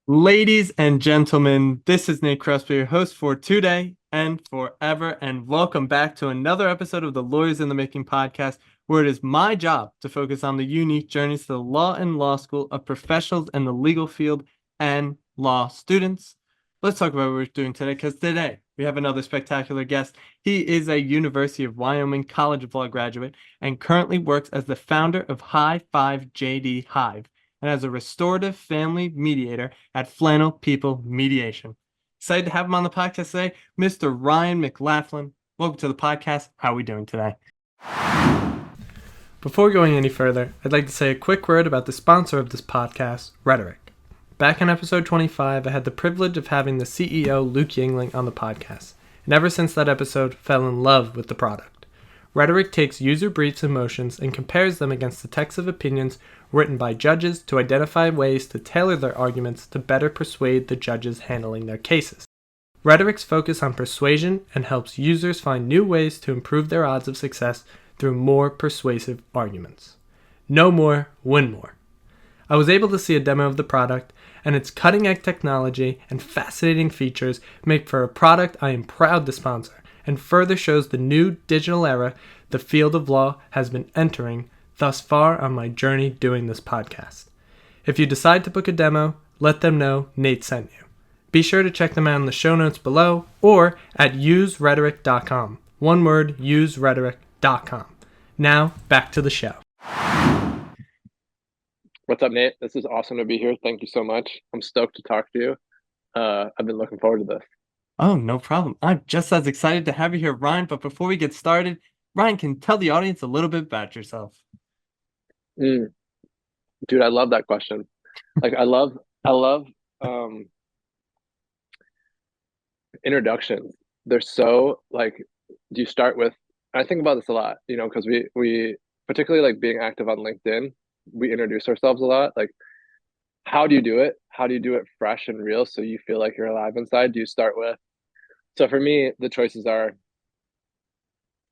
Ladies and gentlemen, this is Nate Crespi, your host for today and forever, and welcome back to another episode of the Lawyers in the Making podcast, where it is my job to focus on the unique journeys to the law and law school of professionals in the legal field and law students. Let's talk about what we're doing today, because today we have another spectacular guest. He is a University of Wyoming College of Law graduate and currently works as the founder of Hive-Five JD Hive and as a restorative family mediator at Flannel People Mediation. Excited to have him on the podcast today, Mr. Ryan Mclaughlin. Welcome to the podcast. How are we doing today? Before going any further, I'd like to say a quick word about the sponsor of this podcast, Rhetoric. Back in episode 25, I had the privilege of having the CEO, Luke Yingling, on the podcast, and ever since that episode, fell in love with the product. Rhetoric takes user briefs and motions and compares them against the text of opinions written by judges to identify ways to tailor their arguments to better persuade the judges handling their cases. Rhetoric's focus on persuasion and helps users find new ways to improve their odds of success through more persuasive arguments. Know more, win more. I was able to see a demo of the product, and its cutting-edge technology and fascinating features make for a product I am proud to sponsor, and further shows the new digital era the field of law has been entering thus far on my journey doing this podcast. If you decide to book a demo, let them know Nate sent you. Be sure to check them out in the show notes below or at userhetoric.com. One word, userhetoric.com. Now, back to the show. What's up, Nate? This is awesome to be here. Thank you so much. I'm stoked to talk to you. I've been looking forward to this. Oh, no problem. I'm just as excited to have you here, Ryan. But before we get started, Ryan, can tell the audience a little bit about yourself. Dude, I love that question. I love introductions. They're so do you start with, I think about this a lot, because we particularly being active on LinkedIn, we introduce ourselves a lot. How do you do it? How do you do it fresh and real so you feel like you're alive inside? Do you start with, so for me, the choices are,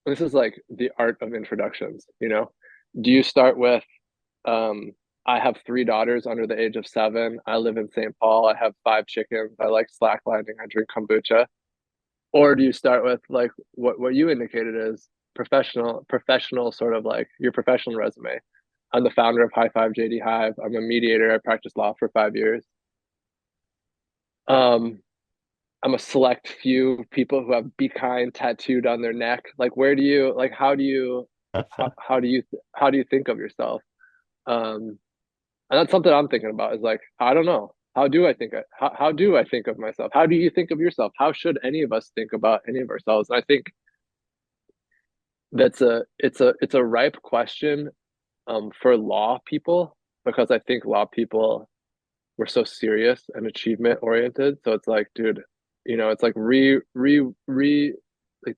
this is the art of introductions. Do you start with, I have 3 daughters under the age of 7. I live in St. Paul. I have 5 chickens. I like slacklining. I drink kombucha. Or do you start with what you indicated is professional sort of your professional resume? I'm the founder of Hive-Five JD Hive. I'm a mediator. I practiced law for 5 years. I'm a select few people who have "Be Kind" tattooed on their neck. Where do you how do you think of yourself? And that's something I'm thinking about. Is I don't know. How do I think of myself? How do you think of yourself? How should any of us think about any of ourselves? And I think it's a ripe question for law people, because I think law people were so serious and achievement oriented. So it's dude, it's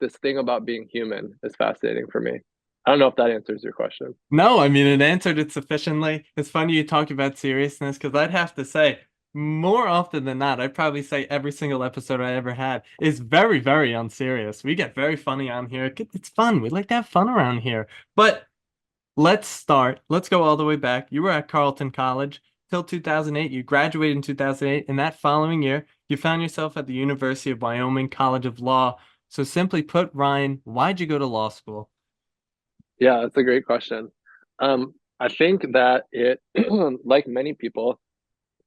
this thing about being human is fascinating for me. I don't know if that answers your question. No, I mean, it answered it sufficiently. It's funny you talk about seriousness because I'd have to say, more often than not, I'd probably say every single episode I ever had is very, very unserious. We get very funny on here. It's fun. We like to have fun around here. But let's start. Let's go all the way back. You were at Carleton College till 2008. You graduated in 2008. And that following year, you found yourself at the University of Wyoming College of Law. So simply put, Ryan, why'd you go to law school? Yeah, that's a great question. I think that it, like many people,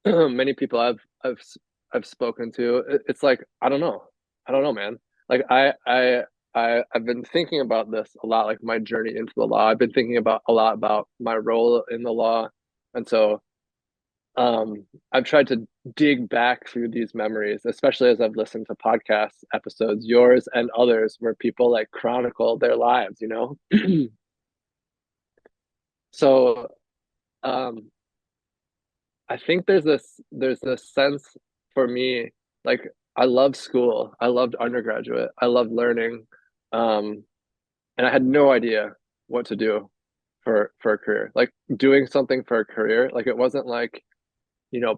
many people I've spoken to, it's I don't know, man. Like I've been thinking about this a lot, like my journey into the law. I've been thinking about a lot about my role in the law, and so I've tried to dig back through these memories, especially as I've listened to podcast episodes, yours and others, where people chronicle their lives. So um I think there's this sense for me, like I love school. I loved undergraduate. I loved learning. Um and I had no idea what to do for a career. Like doing something for a career, it wasn't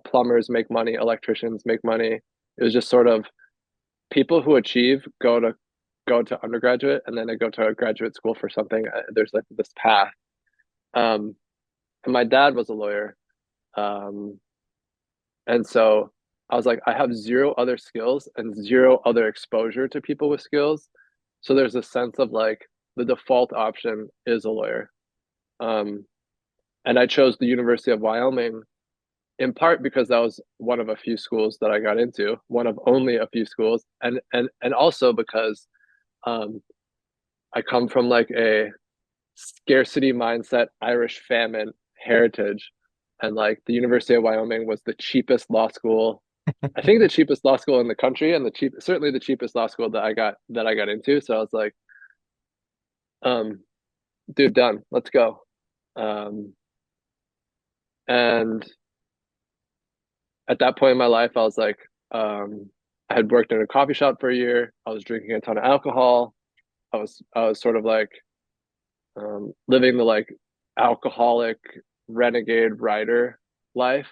plumbers make money, electricians make money. It was just sort of people who achieve go to undergraduate, and then they go to graduate school for something. There's this path. And my dad was a lawyer. Um and so I was like, I have zero other skills and zero other exposure to people with skills. So there's a sense of like the default option is a lawyer. Um, and I chose the University of Wyoming in part because that was one of a few schools that I got into, one of only a few schools, and also because um, I come from like a scarcity mindset, Irish famine heritage, and like the University of Wyoming was the cheapest law school. I think the cheapest law school in the country, and certainly the cheapest law school that I got into. So I was like, um, dude, done. Let's go. Um, and at that point in my life, I was like, I had worked in a coffee shop for a year. I was drinking a ton of alcohol. I was sort of like living the like alcoholic renegade writer life,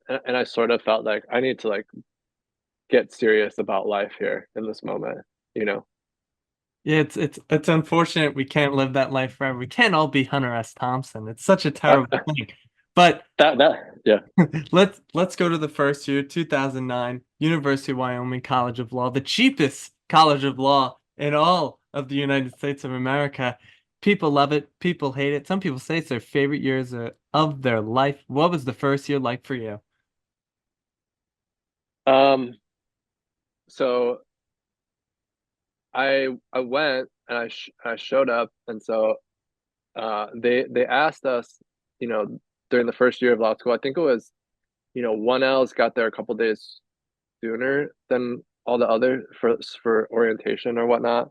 and I sort of felt like I need to like get serious about life here in this moment, you know. Yeah, it's unfortunate we can't live that life forever. We can't all be Hunter S. Thompson. It's such a Uh, terrible thing. But that yeah. let's go to the first year, 2009, University of Wyoming College of Law, the cheapest college of law in all of the United States of America. People love it, people hate it. Some people say it's their favorite years of their life. What was the first year like for you? Um, so I went and I showed up, and so they asked us, you know, during the first year of law school. I think it was, you know, 1Ls got there a couple days sooner than all the other for orientation or whatnot,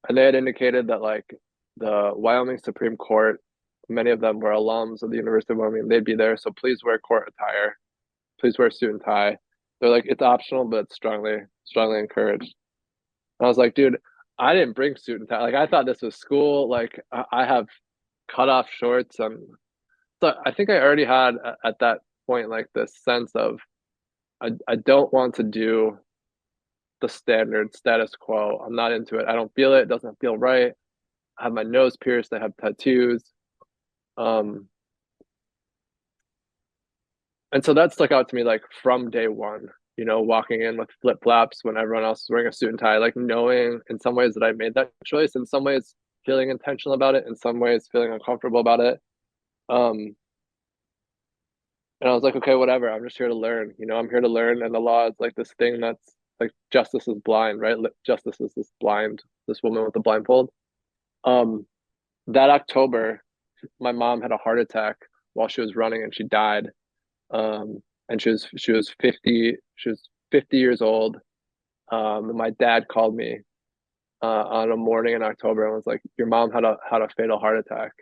and they had indicated that like the Wyoming Supreme Court, many of them were alums of the University of Wyoming. They'd be there, so please wear court attire. Please wear a suit and tie. They're like, it's optional, but it's strongly encouraged. I was like, dude, I didn't bring suit and tie. Like, I thought this was school. Like, I have cut off shorts, and so I think I already had at that point like this sense of I don't want to do the standard status quo. I'm not into it. I don't feel it. It doesn't feel right. I have my nose pierced. I have tattoos. Um, and so that stuck out to me like from day one. You know, walking in with flip flops when everyone else is wearing a suit and tie, like knowing in some ways that I made that choice, in some ways feeling intentional about it, in some ways feeling uncomfortable about it. Um, and I was like, okay, whatever. I'm just here to learn. You know, I'm here to learn. And the law is like this thing that's like justice is blind, right? Justice is this woman with the blindfold. Um, that October, my mom had a heart attack while she was running, and she died. And she was 50 years old. And my dad called me on a morning in October and was like, "Your mom had a fatal heart attack,"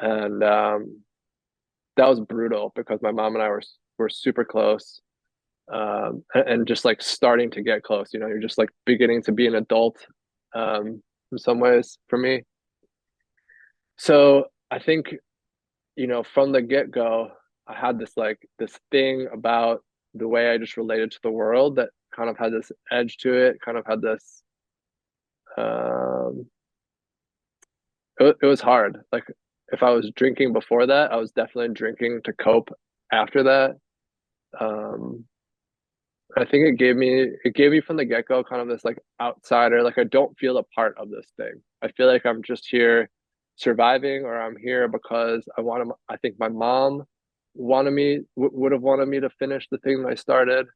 and that was brutal because my mom and I were super close, and just like starting to get close. You know, you're just like beginning to be an adult, in some ways for me. So I think, you know, from the get go, I had this thing about the way I just related to the world that kind of had this edge to it, kind of had this um it was hard. Like if I was drinking before that, I was definitely drinking to cope after that. Um I think it gave me from the get-go kind of this like outsider, like I don't feel a part of this thing. I feel like I'm just here surviving, or I'm here because I think my mom would have wanted me to finish the thing that I started.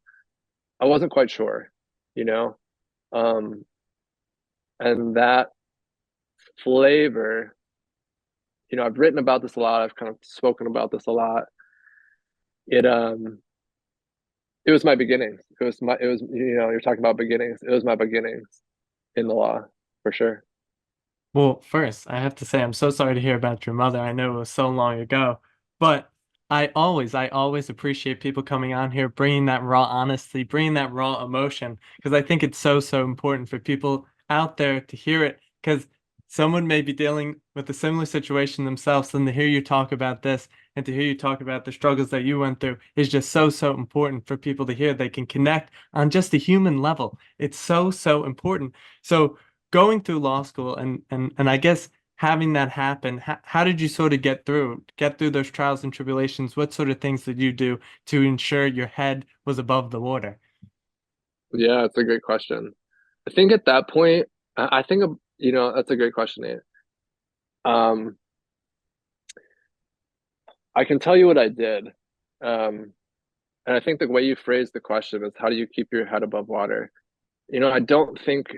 I wasn't quite sure, you know. Um and that flavor, you know, I've written about this a lot, I've kind of spoken about this a lot. It um it was my beginnings. You know, you're talking about beginnings. It was my beginnings in the law, for sure. Well, first, I have to say I'm so sorry to hear about your mother. I know it was so long ago, but I always appreciate people coming on here, bringing that raw honesty, bringing that raw emotion, because I think it's so important for people out there to hear it, because someone may be dealing with a similar situation themselves, and to hear you talk about this and to hear you talk about the struggles that you went through is just so important for people to hear. They can connect on just a human level. It's so important. So going through law school and I guess having that happen, how did you sort of get through those trials and tribulations? What sort of things did you do to ensure your head was above the water? Yeah, it's a great question. I think at that point, I think, that's a great question, Nate. Um, I can tell you what I did. Um, and I think the way you phrased the question is how do you keep your head above water? I don't think,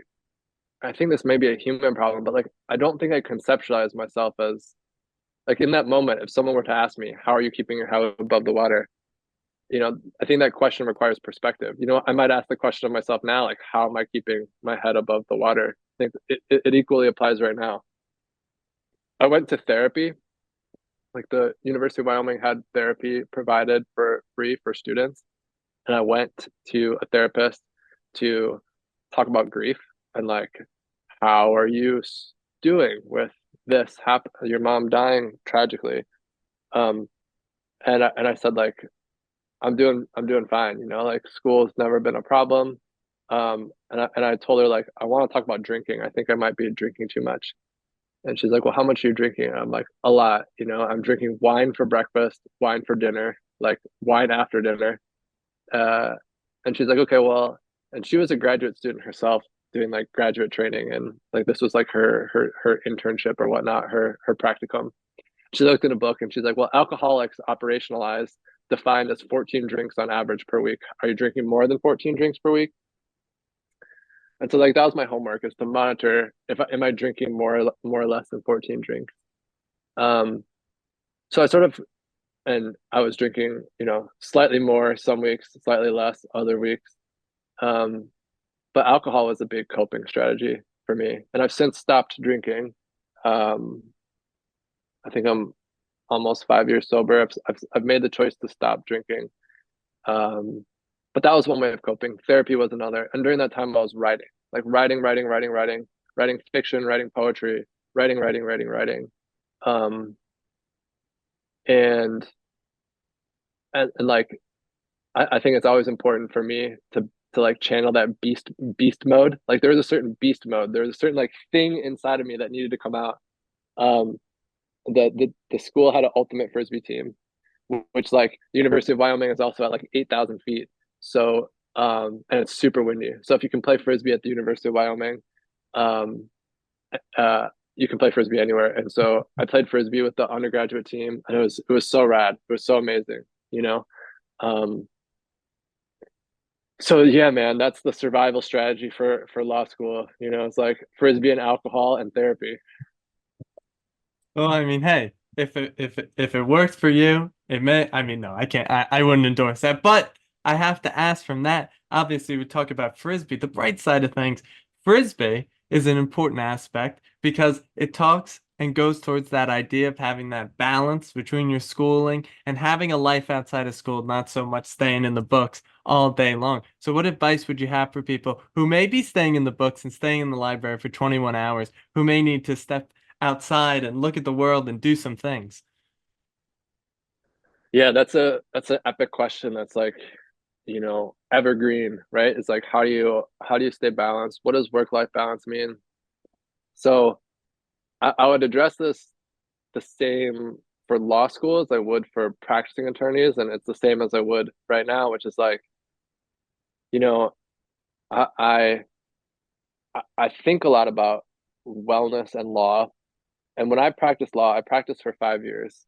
I think this may be a human problem, but like, I don't think I conceptualize myself as like in that moment, if someone were to ask me, how are you keeping your head above the water? I think that question requires perspective. I might ask the question of myself now, like, how am I keeping my head above the water? I think it equally applies right now. I went to therapy. Like the University of Wyoming had therapy provided for free for students. And I went to a therapist to talk about grief and like, how are you doing with this happen, your mom dying tragically? Um, and I said like, I'm doing fine, like school's never been a problem. And I told her like I want to talk about drinking. I think I might be drinking too much. And she's like, "Well, how much are you drinking?" And I'm like, "A lot, I'm drinking wine for breakfast, wine for dinner, like wine after dinner." Uh, and she's like, "Okay, well," and she was a graduate student herself doing like graduate training and like this was like her internship or whatnot, her practicum. She looked in a book and she's like, well, alcoholics operationalized defined as 14 drinks on average per week. Are you drinking more than 14 drinks per week? And so like that was my homework is to monitor if am I drinking more or less than 14 drinks. Um, so I sort of and I was drinking, slightly more some weeks, slightly less other weeks. Um, but alcohol was a big coping strategy for me, and I've since stopped drinking. Um, I think I'm almost 5 years sober. I've made the choice to stop drinking. Um, but that was one way of coping. Therapy was another. And during that time, I was writing, like writing fiction, writing poetry, writing. Um, and, and like, I think it's always important for me to like channel that beast mode. Like there was a certain beast mode. There was a certain like thing inside of me that needed to come out. Um, the school had an ultimate frisbee team, which like the University of Wyoming is also at like 8,000 feet. So, and it's super windy. So if you can play frisbee at the University of Wyoming, um, uh, you can play frisbee anywhere. And so I played frisbee with the undergraduate team, and it was so rad. It was so amazing, you know. Um, so yeah, man, that's the survival strategy for law school. It's like frisbee and alcohol and therapy. Well, I mean, hey, if it works for you, it may. I mean, no, I can't. I wouldn't endorse that. But I have to ask from that. Obviously, we talk about frisbee. The bright side of things, frisbee is an important aspect because it talks and goes towards that idea of having that balance between your schooling and having a life outside of school, not so much staying in the books all day long. So, what advice would you have for people who may be staying in the books and staying in the library for 21 hours, who may need to step outside and look at the world and do some things? Yeah, that's an epic question. That's like, evergreen, right? It's like how do you stay balanced? What does work-life balance mean? So I would address this the same for law school as I would for practicing attorneys, and it's the same as I would right now, which is like, you know, I I, I think a lot about wellness and law. And when I practiced law, I practiced for 5 years.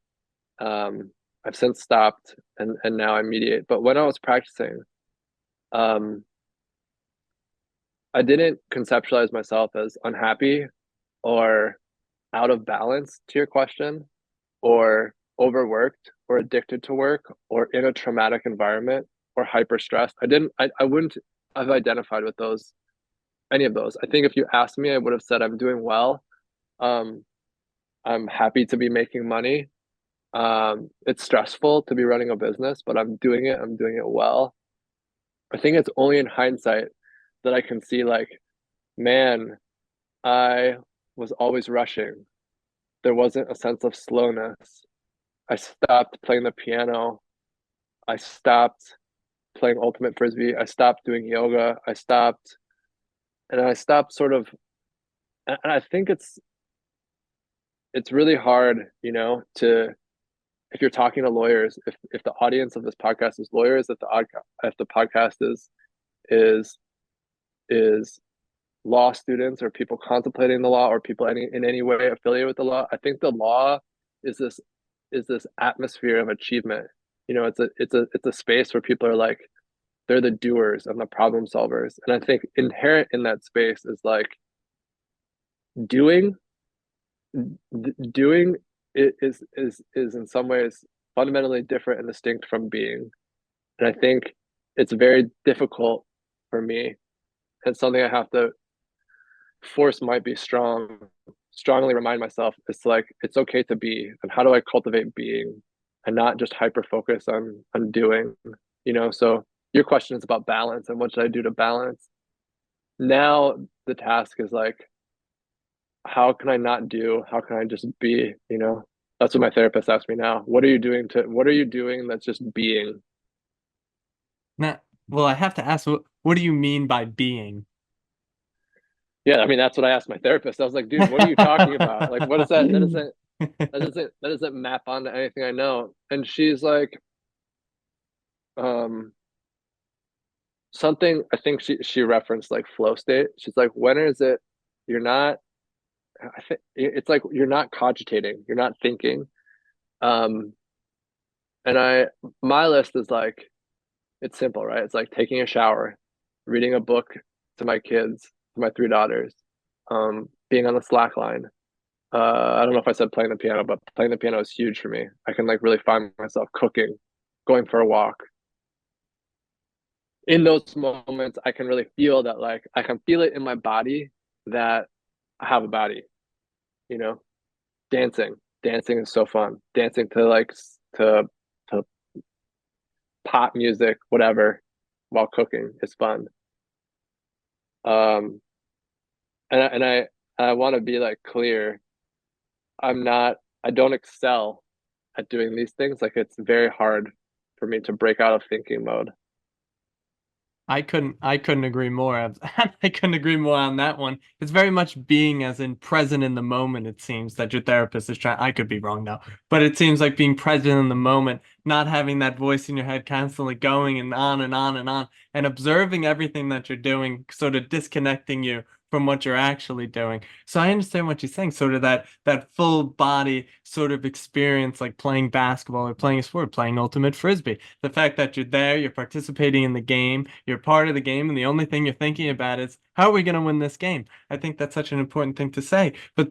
Um, I've since stopped and now I mediate. But when I was practicing, um, I didn't conceptualize myself as unhappy or out of balance to your question, or overworked or addicted to work or in a traumatic environment or hyper stressed. I wouldn't have identified with those, any of those. I think if you asked me, I would have said I'm doing well. Um, I'm happy to be making money. It's stressful to be running a business, but I'm doing it. I'm doing it well. I think it's only in hindsight that I can see like, man, I was always rushing. There wasn't a sense of slowness. I stopped playing the piano. I stopped playing ultimate frisbee. I stopped doing yoga. I stopped sort of, and I think it's really hard, to if you're talking to lawyers, if the audience of this podcast is lawyers, if the podcast is is law students or people contemplating the law or people in any way affiliated with the law, I think the law is this atmosphere of achievement. It's a space where people are like they're the doers and the problem solvers. And I think inherent in that space is like doing doing is in some ways fundamentally different and distinct from being. And I think it's very difficult for me. And something I have to force might be strongly remind myself it's like it's okay to be. And how do I cultivate being and not just hyper focus on doing? So your question is about balance and what should I do to balance? Now the task is like, how can I not do? How can I just be? That's what my therapist asked me now. What are you doing that's just being? Now, well, I have to ask, what do you mean by being? Yeah, I mean that's what I asked my therapist. I was like, dude, what are you talking about? Like, what is that? That doesn't map onto anything I know. And she's like, um, something I think she referenced like flow state. She's like, when is it you're not I think it's like you're not cogitating, you're not thinking. Um, and my list is like it's simple, right? It's like taking a shower, reading a book to my kids, to my three daughters, being on the slack line. I don't know if I said playing the piano, but playing the piano is huge for me. I can like really find myself cooking, going for a walk. In those moments, I can really feel that like I can feel it in my body that I have a body, you know? Dancing. Dancing is so fun. Dancing to to pop music, whatever, while cooking is fun. Um, and I want to be like clear. I don't excel at doing these things. Like it's very hard for me to break out of thinking mode. I couldn't agree more. I couldn't agree more on that one. It's very much being as in present in the moment, it seems that your therapist is trying. I could be wrong now, but it seems like being present in the moment, not having that voice in your head constantly going and on and on and on, and observing everything that you're doing, sort of disconnecting you from what you're actually doing. So I understand what you're saying, sort of that full body sort of experience, like playing basketball or playing a sport, playing ultimate frisbee. The fact that you're there, you're participating in the game, you're part of the game, and the only thing you're thinking about is how are we going to win this game? I think that's such an important thing to say. But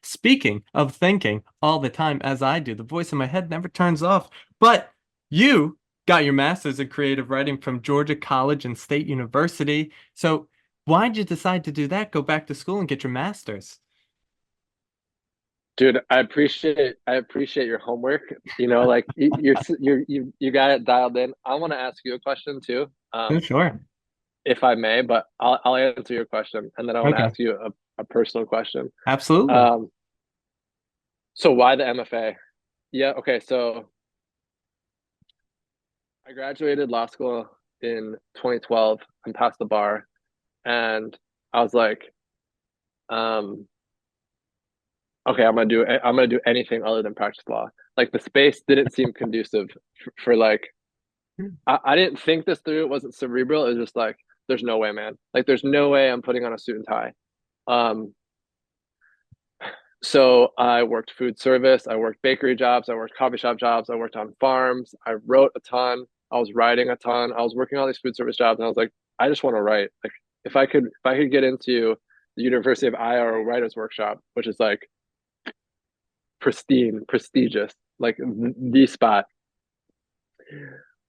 speaking of thinking all the time, as I do, the voice in my head never turns off. But you got your master's in creative writing from Georgia College and State University. So why'd you decide to do that? Go back to school and get your master's? Dude, I appreciate your homework. Like you got it dialed in. I want to ask you a question too, Oh, sure. if I may, but I'll answer your question and then I want to Okay. ask you a personal question. Absolutely. Um, so why the MFA? Yeah, okay, so I graduated law school in 2012 and passed the bar, and I was like, um, okay, I'm gonna do anything other than practice law. Like the space didn't seem conducive for like I didn't think this through. It wasn't cerebral. It was just like, there's no way, man. Like there's no way I'm putting on a suit and tie. Um, so I worked food service, I worked bakery jobs, I worked coffee shop jobs, I worked on farms, I wrote a ton, I was writing a ton, I was working all these food service jobs, and I was like, I just want to write. Like if I could get into the University of Iowa Writers Workshop, which is like pristine, prestigious, like the spot.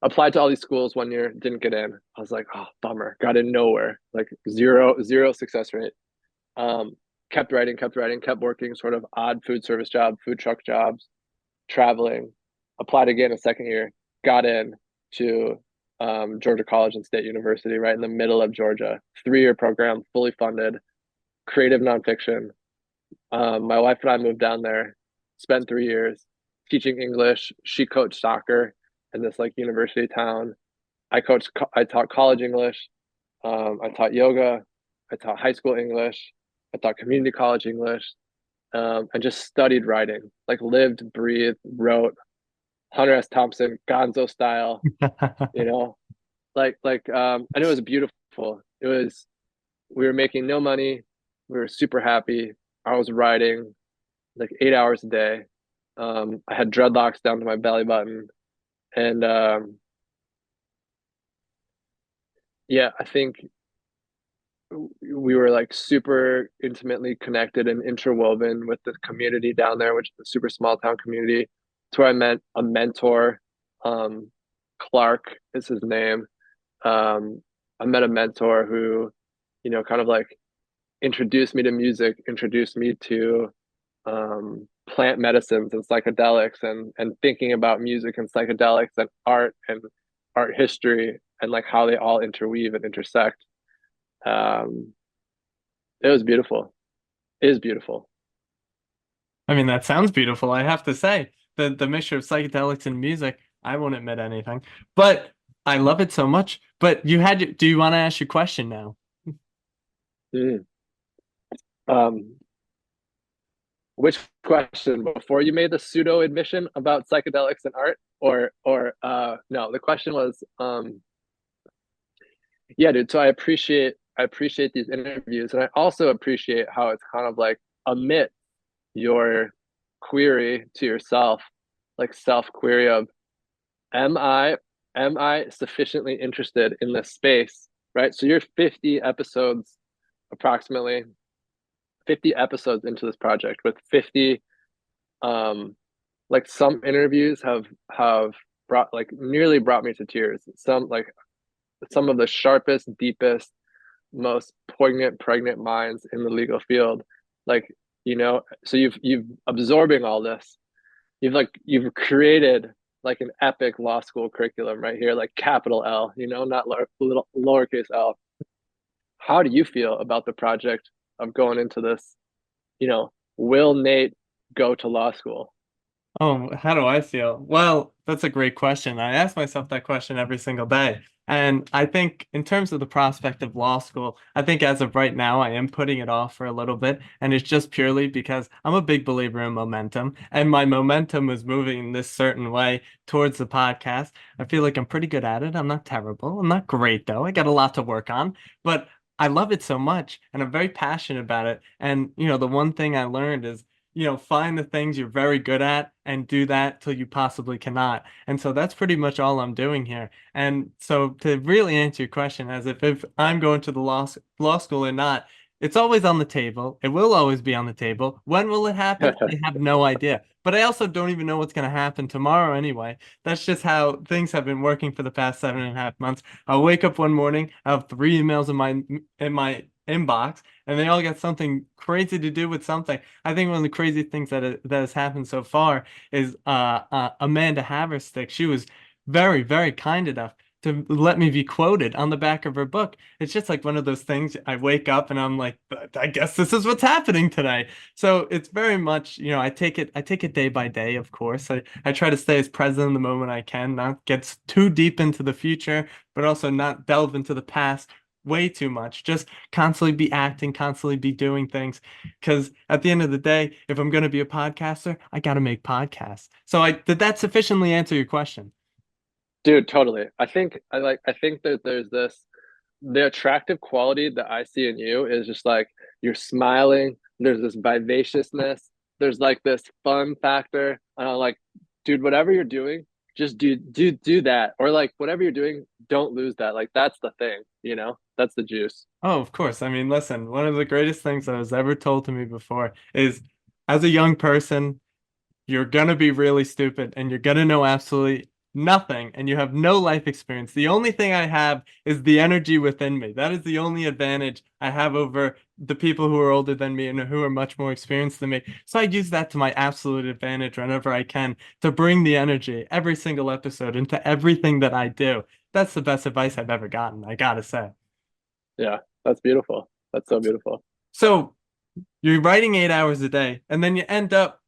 Applied to all these schools one year, didn't get in. I was like, oh, bummer. Got in nowhere. Like zero success rate. Um, kept writing, kept working sort of odd food service job, food truck jobs, traveling. Applied again a second year, got in to Georgia College and State University, right in the middle of Georgia. 3-year program, fully funded, creative nonfiction. My wife and I moved down there, spent 3 years teaching English. She coached soccer in this like university town. I taught college English. I taught yoga. I taught high school English. I taught community college English. and just studied writing, like lived, breathed, wrote Hunter S. Thompson, Gonzo style, you know, and it was beautiful. It was, we were making no money. We were super happy. I was writing like 8 hours a day. I had dreadlocks down to my belly button. And yeah, I think we were like super intimately connected and interwoven with the community down there, which is a super small town community. It's where I met a mentor. Um, Clark is his name. I met a mentor who, kind of like introduced me to music, introduced me to plant medicines and psychedelics, and thinking about music and psychedelics and art history, and like how they all interweave and intersect. Um, it was beautiful. It is beautiful. I mean, that sounds beautiful. I have to say, the mixture of psychedelics and music, I won't admit anything, but I love it so much. But do you want to ask your question now? Mm. Um, which question, before you made the pseudo admission about psychedelics and art, or no, the question was, yeah, dude. So I appreciate these interviews, and I also appreciate how it's kind of like amid your query to yourself, like self query of, am I am I sufficiently interested in this space, right? So you're 50 episodes, approximately 50 episodes into this project, with 50, like some interviews have brought, like, nearly brought me to tears. Some of the sharpest, deepest, most poignant, pregnant minds in the legal field. Like, so you've absorbing all this. You've created like an epic law school curriculum right here, like capital L, not little lowercase L. How do you feel about the project of going into this? Will Nate go to law school? Oh, how do I feel? Well, that's a great question. I ask myself that question every single day. And I think in terms of the prospect of law school, I think as of right now, I am putting it off for a little bit. And it's just purely because I'm a big believer in momentum. And my momentum was moving in this certain way towards the podcast. I feel like I'm pretty good at it. I'm not terrible. I'm not great, though. I got a lot to work on. But I love it so much and I'm very passionate about it. And, the one thing I learned is find the things you're very good at and do that till you possibly cannot. And so that's pretty much all I'm doing here. And so to really answer your question, as if I'm going to the law school or not, it's always on the table. It will always be on the table. When will it happen? I have no idea. But I also don't even know what's going to happen tomorrow anyway. That's just how things have been working for the past 7.5 months. I'll wake up one morning, I have 3 emails in my inbox, and they all got something crazy to do with something. I think one of the crazy things that has happened so far is Amanda Haverstick. She was very, very kind enough to let me be quoted on the back of her book. It's just like one of those things. I wake up and I'm like, I guess this is what's happening today. So it's very much, I take it day by day, of course. I try to stay as present in the moment I can, not get too deep into the future, but also not delve into the past way too much. Just constantly be acting, constantly be doing things. Because at the end of the day, if I'm going to be a podcaster, I got to make podcasts. So did that sufficiently answer your question? Dude, totally. I think that there's this, the attractive quality that I see in you is just like, you're smiling, there's this vivaciousness, there's like this fun factor. And I'm like, dude, whatever you're doing, just do that. Or like whatever you're doing, don't lose that. Like that's the thing. That's the juice. Oh, of course. I mean, listen, one of the greatest things that was ever told to me before is as a young person, you're gonna be really stupid and you're gonna know absolutely nothing and you have no life experience. The only thing I have is the energy within me. That is the only advantage I have over the people who are older than me and who are much more experienced than me. So I use that to my absolute advantage whenever I can to bring the energy every single episode into everything that I do. That's the best advice I've ever gotten, I gotta say. Yeah, that's beautiful. That's so beautiful. So you're writing 8 hours a day, and then you end up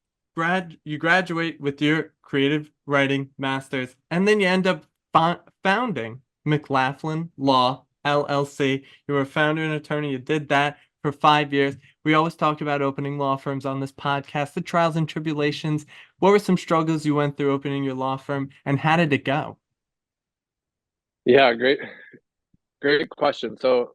you graduate with your creative writing master's, and then you end up founding Mclaughlin Law LLC. You were a founder and attorney. You did that for 5 years. We always talk about opening law firms on this podcast, the trials and tribulations. What were some struggles you went through opening your law firm, and how did it go? Yeah, great question. So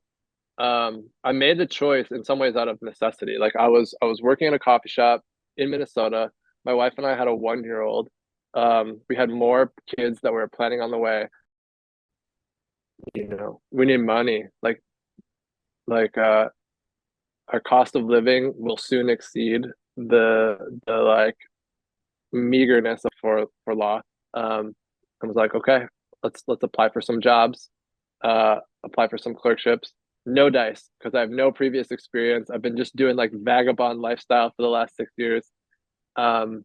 I made the choice in some ways out of necessity. Like I was working in a coffee shop in Minnesota. My wife and I had a 1 year old. We had more kids that were planning on the way. We need money. Like our cost of living will soon exceed the like meagerness for law. I was like, okay, let's apply for some jobs, apply for some clerkships. No dice because I have no previous experience. I've been just doing like vagabond lifestyle for the last 6 years. Um,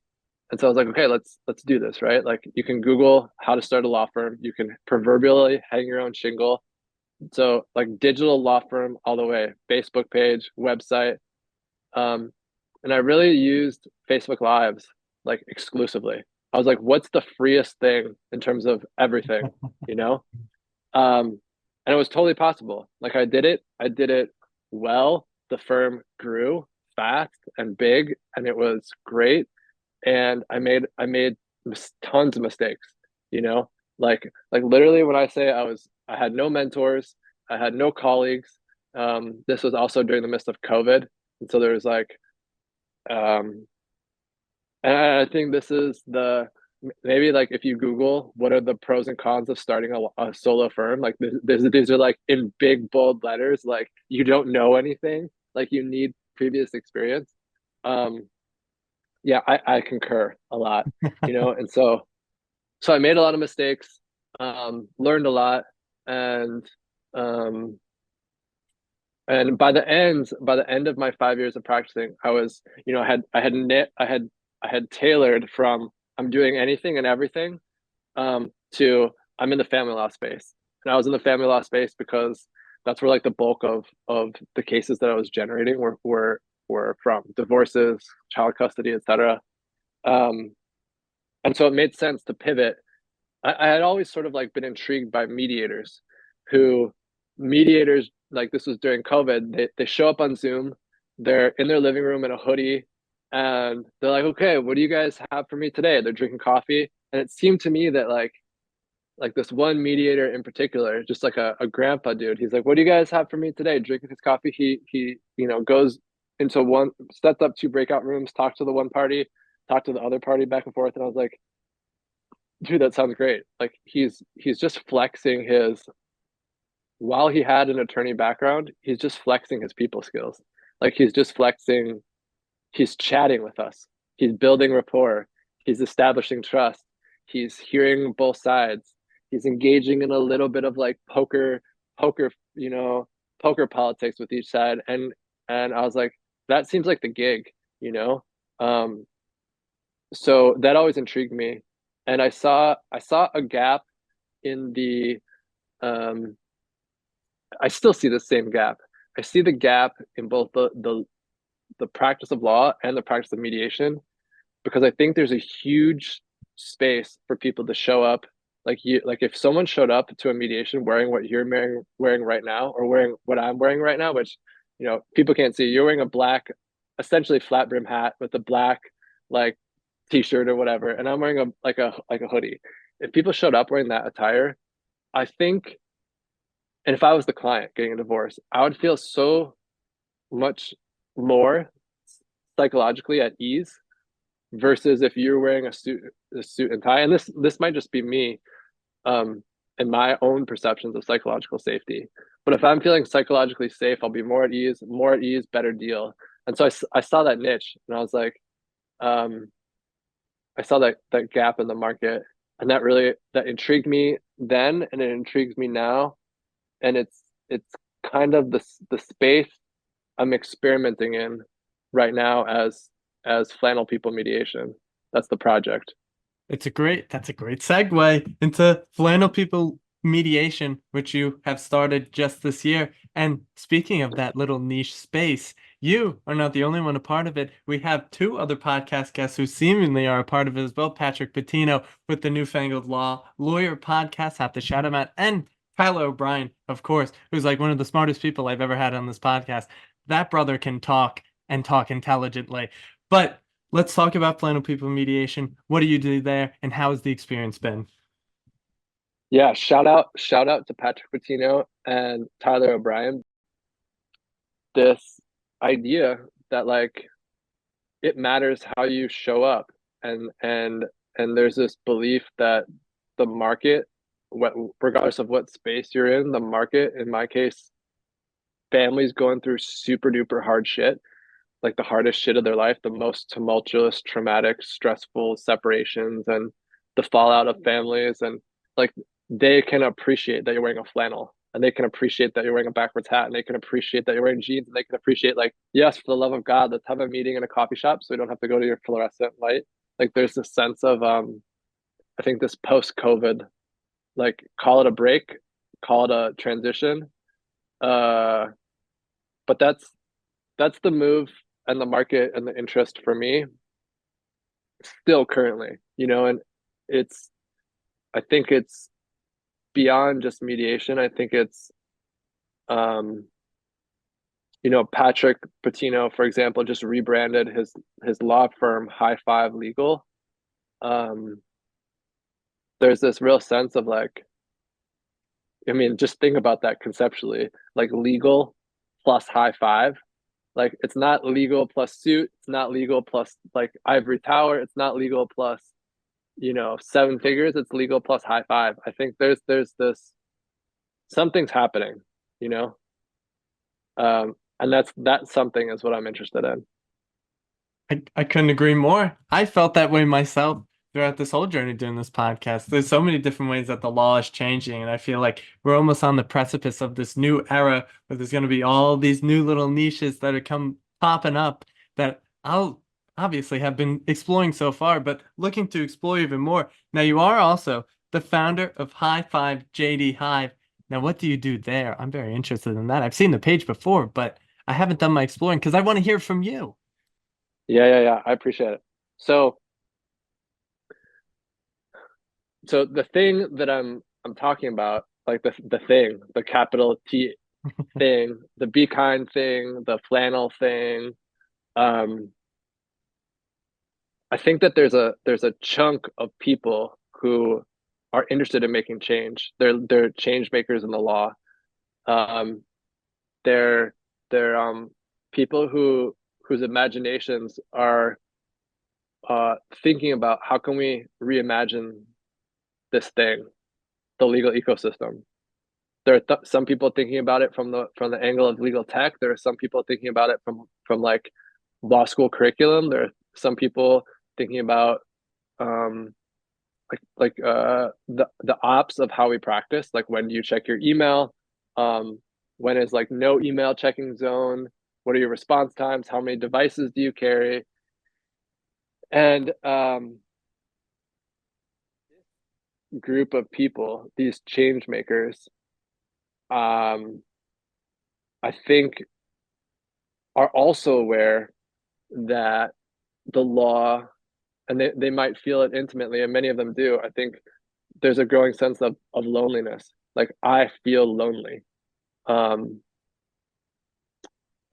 and so I was like, okay, let's do this, right? Like you can Google how to start a law firm. You can proverbially hang your own shingle. So like digital law firm all the way, Facebook page, website. Um, and I really used Facebook Lives like exclusively. I was like, what's the freest thing in terms of everything, you know? And it was totally possible. Like I did it well. The firm grew fast and big, and it was great. And I made tons of mistakes, you know, like literally when I say I had no mentors, I had no colleagues. This was also during the midst of COVID, and so there was like, um, and I think this is the maybe like if you Google what are the pros and cons of starting a solo firm, like these are like in big bold letters, like you don't know anything, like you need previous experience. Um, yeah, I concur a lot, and so I made a lot of mistakes, learned a lot, and um, and by the end of my 5 years of practicing, I was, I had tailored from I'm doing anything and everything to I'm in the family law space, and I was in the family law space because that's where like the bulk of the cases that I was generating were from divorces, child custody, etc. Um, and so it made sense to pivot. I had always sort of like been intrigued by who mediators like this was during COVID. They show up on Zoom, they're in their living room in a hoodie, and they're like, okay, what do you guys have for me today? They're drinking coffee. And it seemed to me that like this one mediator in particular, just like a grandpa dude, he's like, what do you guys have for me today? Drinking his coffee. He goes into one, sets up two breakout rooms, talk to the one party, talk to the other party back and forth. And I was like, dude, that sounds great. Like he's just flexing his while he had an attorney background, he's just flexing his people skills. Like he's just flexing, he's chatting with us. He's building rapport. He's establishing trust. He's hearing both sides. He's engaging in a little bit of like poker, poker politics with each side. And I was like, that seems like the gig, you know? Um, so that always intrigued me. And I saw a gap in the um I still see the same gap. I see the gap in both the practice of law and the practice of mediation because I think there's a huge space for people to show up like if someone showed up to a mediation wearing what you're wearing right now or wearing what I'm wearing right now, which people can't see. You're wearing a black, essentially flat brim hat with a black like t-shirt or whatever, and I'm wearing a hoodie. If people showed up wearing that attire, I think, and if I was the client getting a divorce, I would feel so much more psychologically at ease versus if you're wearing a suit and tie. And this might just be me, um, and my own perceptions of psychological safety. But if I'm feeling psychologically safe, I'll be more at ease, better deal. And so I saw that niche, and I was like, um, I saw that gap in the market, and that intrigued me then, and it intrigues me now, and it's kind of the space I'm experimenting in right now as Flannel People Mediation. That's the project. That's a great segue into Flannel People Mediation, which you have started just this year. And speaking of that little niche space, you are not the only one a part of it. We have two other podcast guests who seemingly are a part of it as well. Patrick Patino with the Newfangled Law Lawyer podcast, have to shout him out, and Tyler O'Brien, of course, who's like one of the smartest people I've ever had on this podcast. that brother can talk and talk intelligently. But let's talk about Flannel People Mediation. What do you do there, and how has the experience been? Yeah, shout out to Patrick Patino and Tyler O'Brien. This idea that like it matters how you show up, and there's this belief that the market, what regardless of what space you're in, the market, in my case, families going through super duper hard shit, like the hardest shit of their life, the most tumultuous, traumatic, stressful separations and the fallout of families. And like they can appreciate that you're wearing a flannel, and they can appreciate that you're wearing a backwards hat, and they can appreciate that you're wearing jeans, and they can appreciate, like, yes, for the love of God, let's have a meeting in a coffee shop so we don't have to go to your fluorescent light. Like there's this sense of I think this post COVID, like call it a break, call it a transition. Uh but that's the move and the market and the interest for me still currently, and it's I think it's beyond just mediation. I think it's um Patrick Patino, for example, just rebranded his law firm Hive-Five Legal. um there's this real sense of like, I mean, just think about that conceptually, like legal plus High-Five. Like it's not legal plus suit, it's not legal plus like ivory tower, it's not legal plus seven figures, it's legal plus High-Five. I think there's this, something's happening, you know and that's something is what I'm interested in. I couldn't agree more. I felt that way myself throughout this whole journey doing this podcast. There's so many different ways that the law is changing, and I feel like we're almost on the precipice of this new era where there's going to be all these new little niches that are come popping up that I'll obviously have been exploring so far, but looking to explore even more. Now, you are also the founder of Hive-Five JD Hive. Now, what do you do there? I'm very interested in that. I've seen the page before, but I haven't done my exploring because I want to hear from you. Yeah, I appreciate it. So the thing that I'm talking about, like the thing, the capital T thing, the be kind thing, the flannel thing, um I think that there's a chunk of people who are interested in making change. They're change makers in the law. Um, they're they're people whose imaginations are thinking about how can we reimagine this thing, the legal ecosystem. There are some people thinking about it from the angle of legal tech. There are some people thinking about it from like law school curriculum. There are some people thinking about um, the ops of how we practice, like when do you check your email, um when is like no email checking zone, what are your response times, how many devices do you carry. And group of people, these change makers, um I think are also aware that the law, and they might feel it intimately, and many of them do. I think there's a growing sense of loneliness, like I feel lonely. um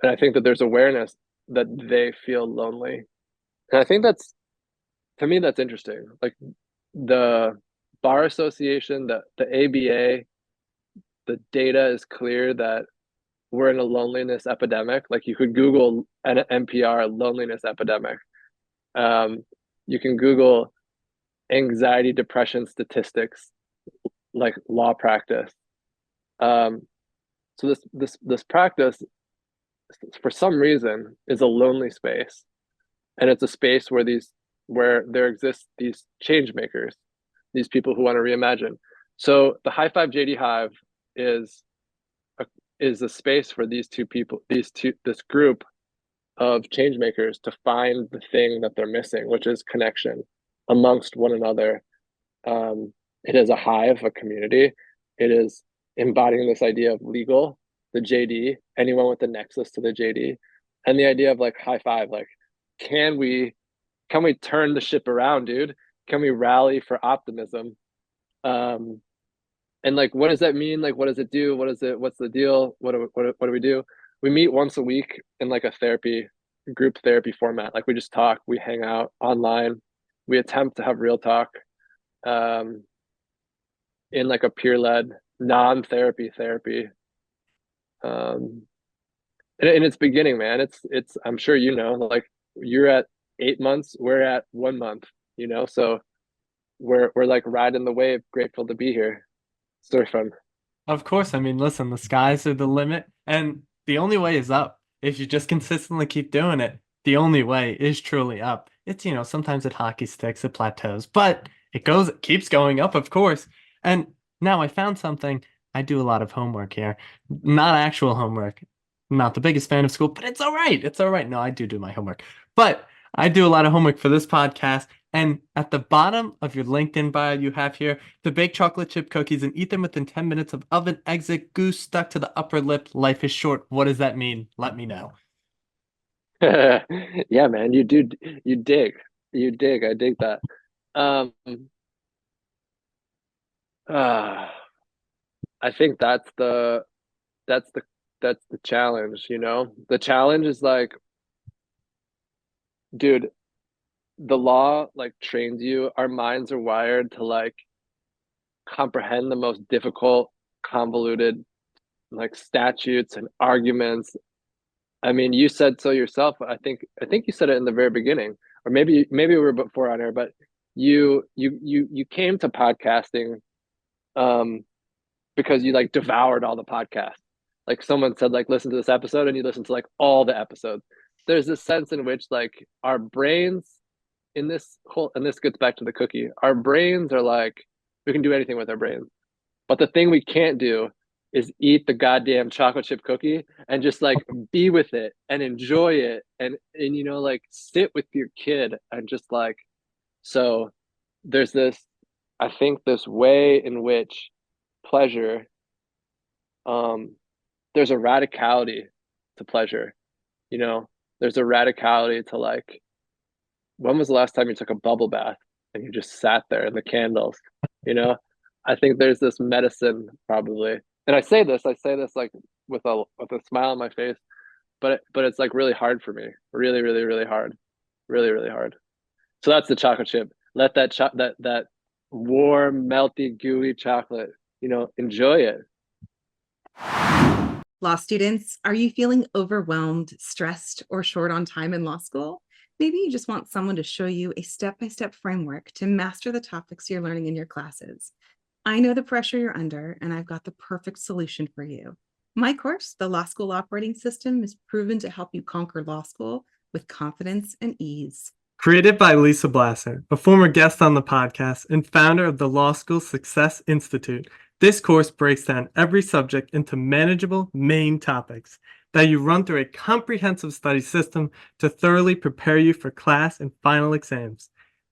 and I think that there's awareness that they feel lonely. And I think that's, to me, that's interesting. Like the bar association, the ABA, the data is clear that we're in a loneliness epidemic. Like you could Google an NPR loneliness epidemic. Um, you can Google anxiety, depression statistics, like law practice. Um, so this practice, for some reason, is a lonely space, and it's a space where there exist these change makers, these people who want to reimagine. So the High-Five JD Hive is a, is a space for these two people, this group of change makers to find the thing that they're missing, which is connection amongst one another. It is a hive, a community. It is embodying this idea of legal, the JD, anyone with the nexus to the JD, and the idea of like High-Five, like can we can we turn the ship around, dude? Can we rally for optimism? Um, and like, what does that mean? Like, what does it do? What's the deal? What do we do? we meet once a week in like a group therapy format. Like we just talk, we hang out online, we attempt to have real talk, um, in like a peer-led, non-therapy therapy. Um, and in its beginning, man, it's I'm sure you know, like you're at 8 months, we're at 1 month, so we're like riding the wave, grateful to be here. It's very fun. Of course, I mean, listen, the skies are the limit, and the only way is up. If you just consistently keep doing it, the only way is truly up. It's, sometimes it hockey sticks, it plateaus, but it keeps going up, of course. And now I found something. I do a lot of homework here, not actual homework. Not the biggest fan of school, but it's all right. It's all right. No, I do my homework, but I do a lot of homework for this podcast. And at the bottom of your LinkedIn bio, you have here to bake chocolate chip cookies and eat them within 10 minutes of oven exit. Goose stuck to the upper lip. Life is short. What does that mean? Let me know. Yeah, man, you dig. You dig. I dig that. Um, uh, I think that's the that's the challenge, you know? The challenge is like, dude, the law like trains you. Our minds are wired to like comprehend the most difficult, convoluted like statutes and arguments. I mean, you said so yourself. I think you said it in the very beginning, or maybe we were before on air, but you came to podcasting um because you like devoured all the podcasts. Like someone said, like listen to this episode, and you listen to like all the episodes. There's this sense in which like our brains and this gets back to the cookie. Our brains are like we can do anything with our brains, but the thing we can't do is eat the goddamn chocolate chip cookie and just like be with it and enjoy it and like sit with your kid and just like so there's this I think this way in which pleasure um there's a radicality to pleasure, you know. There's a radicality to like when was the last time you took a bubble bath and you just sat there in the candles, you know? I think there's this medicine probably. And I say this like with a smile on my face, but it's like really hard for me. Really, really, really hard. Really, really hard. So that's the chocolate chip. Let that warm, melty, gooey chocolate, enjoy it. Law students, are you feeling overwhelmed, stressed, or short on time in law school? Maybe you just want someone to show you a step-by-step framework to master the topics you're learning in your classes. I know the pressure you're under, and I've got the perfect solution for you. My course, The Law School Operating System, is proven to help you conquer law school with confidence and ease. Created by Lisa Blasser, a former guest on the podcast and founder of the Law School Success Institute, this course breaks down every subject into manageable main topics that you run through a comprehensive study system to thoroughly prepare you for class and final exams.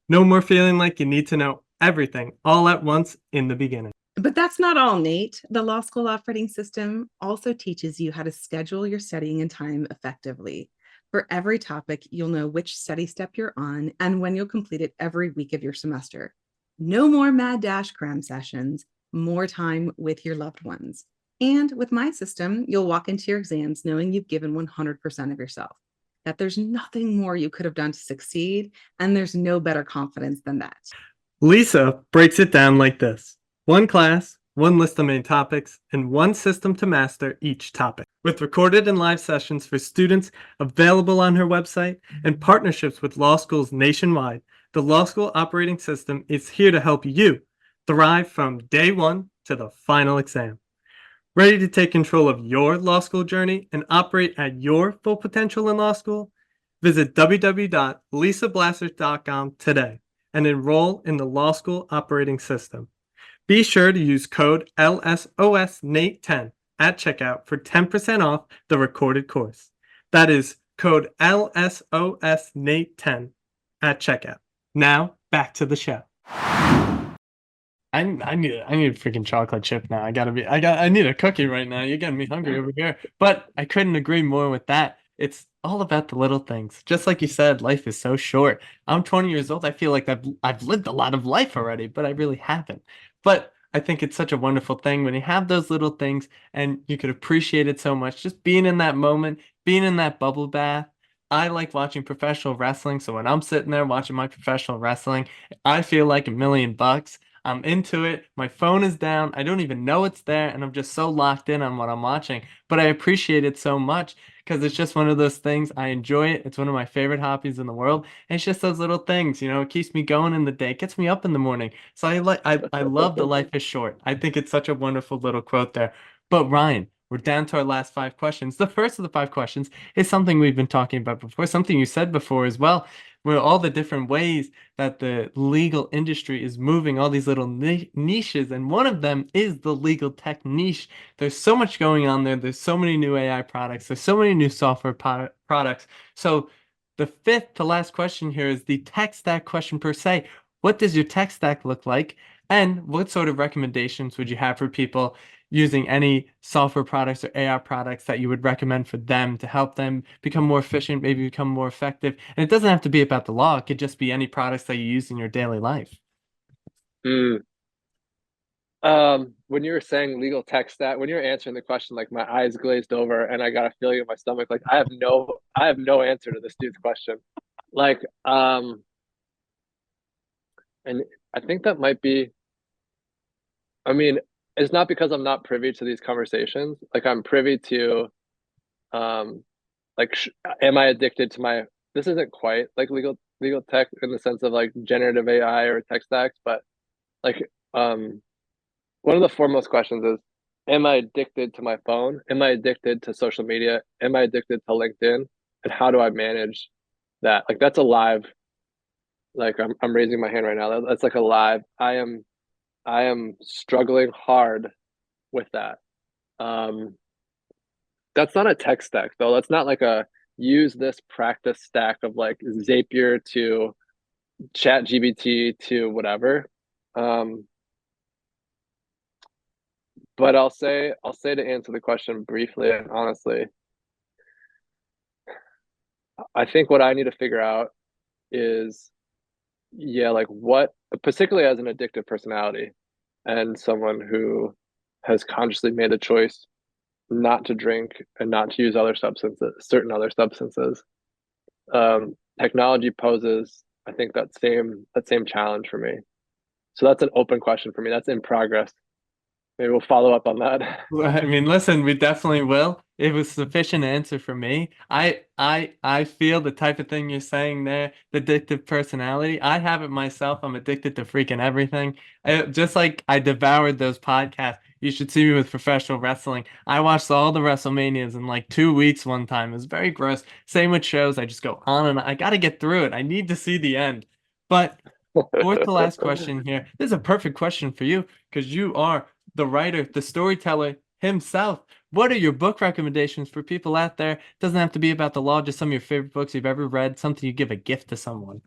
No more feeling like you need to know everything all at once in the beginning. But that's not all, Nate. The Law School Operating System also teaches you how to schedule your studying and time effectively. For every topic, you'll know which study step you're on and when you'll complete it every week of your semester. No more mad dash cram sessions, more time with your loved ones. And with my system, you'll walk into your exams knowing you've given 100% of yourself, that there's nothing more you could have done to succeed, and there's no better confidence than that. Lisa breaks it down like this: one class, one list of main topics, and one system to master each topic. With recorded and live sessions for students available on her website and partnerships with law schools nationwide, the Law School Operating System is here to help you thrive from day one to the final exam. Ready to take control of your law school journey and operate at your full potential in law school? Visit www.lisablasser.com today and enroll in the Law School Operating System. Be sure to use code LSOSNATE10 at checkout for 10% off the recorded course. That is code LSOSNATE10 at checkout. Now, back to the show. I need a freaking chocolate chip now. I need a cookie right now. You're getting me hungry over here. But I couldn't agree more with that. It's all about the little things. Just like you said, life is so short. I'm 20 years old. I feel like I've lived a lot of life already, but I really haven't. But I think it's such a wonderful thing when you have those little things and you could appreciate it so much. Just being in that moment, being in that bubble bath. I like watching professional wrestling, so when I'm sitting there watching my professional wrestling, I feel like $1 million. I'm into it. My phone is down. I don't even know it's there, and I'm just so locked in on what I'm watching. But I appreciate it so much because it's just one of those things. I enjoy it. It's one of my favorite hobbies in the world. And it's just those little things, it keeps me going in the day, it gets me up in the morning. So I love the life is short. I think it's such a wonderful little quote there. But Ryan, we're down to our last 5 questions. The first of the 5 questions is something we've been talking about before, something you said before as well, where all the different ways that the legal industry is moving, all these little niches, and one of them is the legal tech niche. There's so much going on there. There's so many new AI products. There's so many new software products. So the fifth to last question here is the tech stack question per se. What does your tech stack look like? And what sort of recommendations would you have for people using any software products or AI products that you would recommend for them to help them become more efficient, maybe become more effective? And it doesn't have to be about the law. It could just be any products that you use in your daily life. Mm. When you were saying legal tech stack, when you were answering the question, like my eyes glazed over and I got a feeling in my stomach, like I have no answer to this dude's question. Like, and I think that might be, I mean, it's not because I'm not privy to these conversations. Like I'm privy to, like, am I addicted to this isn't quite like legal tech in the sense of like generative AI or tech stacks, but like, one of the foremost questions is, am I addicted to my phone? Am I addicted to social media? Am I addicted to LinkedIn? And how do I manage that? Like that's a live, like I'm raising my hand right now. That's like a live. I am struggling hard with that. That's not a tech stack though. That's not like a use this practice stack of like Zapier to Chat GBT to whatever. But I'll say to answer the question briefly and honestly, I think what I need to figure out is, yeah, like what, particularly as an addictive personality and someone who has consciously made a choice not to drink and not to use certain other substances. Technology poses, I think, that same challenge for me. So that's an open question for me. That's in progress. Maybe we'll follow up on that. I mean, listen, we definitely will. It was sufficient answer for me. I feel the type of thing you're saying there, the addictive personality. I have it myself. I'm addicted to freaking everything. Just like I devoured those podcasts. You should see me with professional wrestling. I watched all the WrestleManias in like 2 weeks one time. It was very gross. Same with shows. I just go on and on. I got to get through it. I need to see the end. But fourth to last question here. This is a perfect question for you because you are the writer, the storyteller himself. What are your book recommendations for people out there? It doesn't have to be about the law, just some of your favorite books you've ever read, something you give a gift to someone.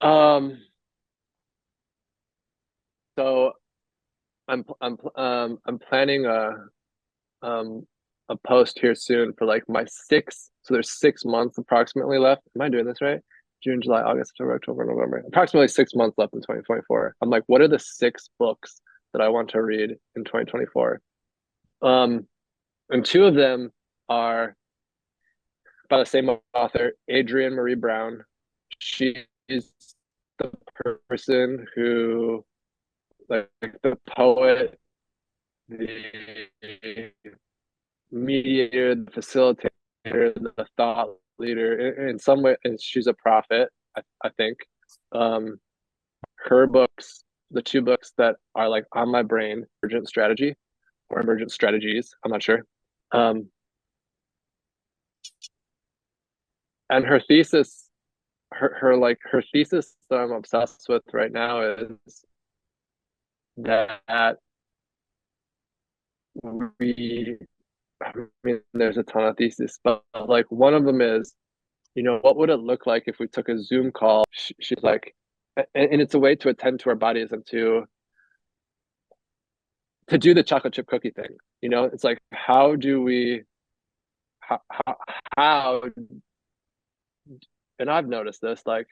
So I'm planning a post here soon for like my six. So there's 6 months approximately left. Am I doing this right? June, July, August, September, October, November. Approximately 6 months left in 2024. I'm like, what are the 6 books that I want to read in 2024? And two of them are by the same author, Adrienne Marie Brown. She's the person who, like the poet, the mediator, the facilitator, the thought leader. In some way, and she's a prophet, I think. Her books, the two books that are like on my brain, Emergent Strategy or Emergent Strategies, I'm not sure. And her thesis, her thesis that I'm obsessed with right now is that we, I mean, there's a ton of theses, but like one of them is, what would it look like if we took a Zoom call? She's like, and it's a way to attend to our bodies and to do the chocolate chip cookie thing. It's like, how do we, how, and I've noticed this, like,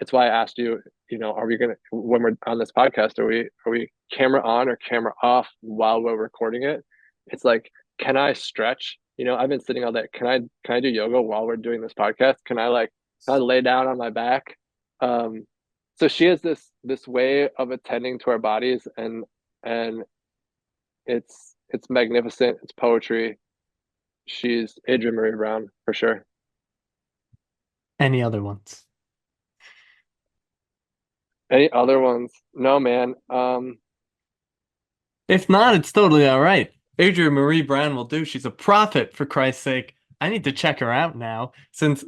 it's why I asked you, are we gonna, when we're on this podcast, are we camera on or camera off while we're recording it? It's like, can I stretch? I've been sitting all day. Can I do yoga while we're doing this podcast? Can I lay down on my back? So she has this way of attending to our bodies, and it's magnificent. It's poetry. She's Adrienne Marie Brown for sure. Any other ones? Any other ones? No, man. If not, it's totally all right. Adrienne Marie Brown will do. She's a prophet, for Christ's sake. I need to check her out now, since